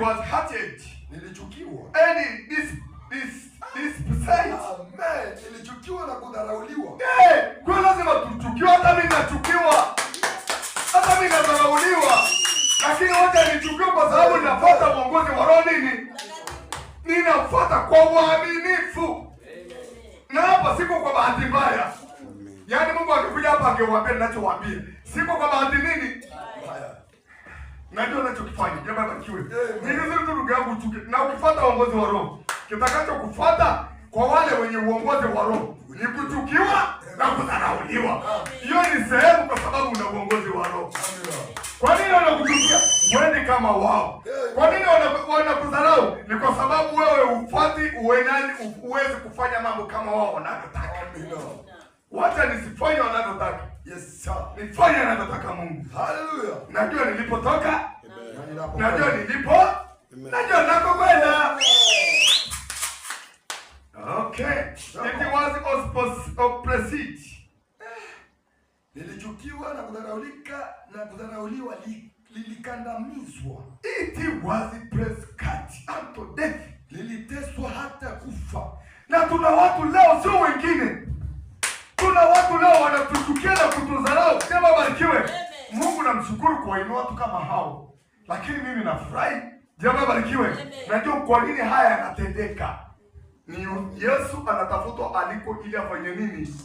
was hated. Nilichukiwa. And this percent. Amen. Nilichukiwa na kudharauliwa. Kwa lazima tuchukiwa, hata mimi nachukiwa. Hata mimi nadharauliwa. Lakini wote nichukiwa kwa sababu ninafuata uongozi wa Roho nini? Ninafuata kwa uaminifu. Na hapa siko kwa bahati mbaya. Yaani Mungu akikuja hapa angewaambia ninachowaambia. Siko kwa bahati nini? Najua ninachokifanya. Jamaa bakiwe. Ni vizuri tu ndugu yangu uchuke. Na ukifuata uongozi wa Roho, kitakacho kufuata kwa wale wenye uongozi wa Roho ni kuchukiwa na kudharauliwa. Hiyo ni sehemu kwa sababu una uongozi wa Roho. Kwa nini wanakuchukia? Wewe kama wao. Kwa nini wanakudharau? Ni kwa sababu wewe ufuati uweze kufanya mambo kama wao wanavyotaka. Wacha nisifanye wanavyotaka. Yes sir. Nifanye anavyotaka Mungu. Hallelujah. Najua nilipotoka. Najua nilipo. Najua nakokwenda. Okay. It was opposite. Nilichukiwa na kudharaulika na kudharauliwa lilikandamizwa. It was prescribed unto death. Liliteswa hata kufa. Na tuna watu leo sio wengine. Tuna watu leo wanatuchukia na kutudharau. Sema barikiwe. Mungu namshukuru kwa inua watu kama hao. Lakini mimi nafurahi. Jamaa barikiwe. Najua kwa nini haya yanatendeka. Ni Yesu anatafutwa aliko ili afanye nini?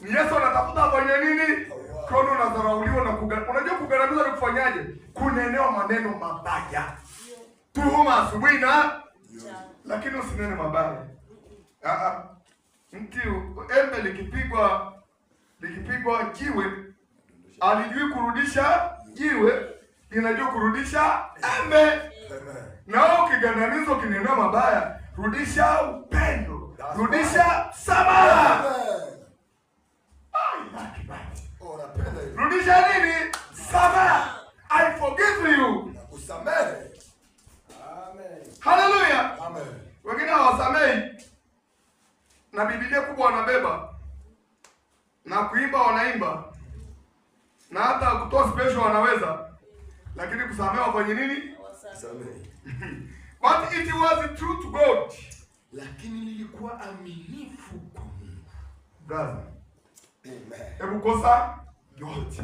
Ni Yesu anatafuta afanye nini? Kwa nini unadharauliwa na unajua kugaramiza ni kufanyaje? Kunenewa maneno mabaya. Tuhuma asubuhi na lakini usinene mabaya. Mti embe likipigwa jiwe alijui kurudisha jiwe, linajua kurudisha embe. Na wewe ukigandamiza ukinena mabaya, rudisha upendo, rudisha samaha. Rudisha nini? Samaha. I forgive you. Usamehe. Amen. Hallelujah. Amen. Wengine hawasamehi. Na Biblia kubwa wanabeba. Na kuimba wanaimba. Na hata kutoa special wanaweza. Lakini kusamehe wafanye nini? Usamehe. But it was true to God. Lakini nilikuwa aminifu kwa Mungu. Brother. Amen. Hebu kosa yote.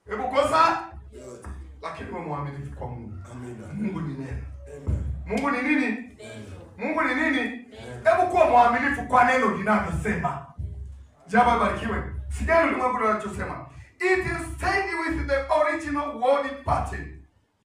Hebu kosa yote. Lakini wewe mwaminifu kwa Mungu. Amen. Mungu ni neno. Amen. Mungu ni nini? Neno. Mungu ni nini? Hebu kuwa mwaminifu kwa neno linavyosema. Jaba barikiwe. Sijali ulimwengu unachosema. It is staying with the original word pattern.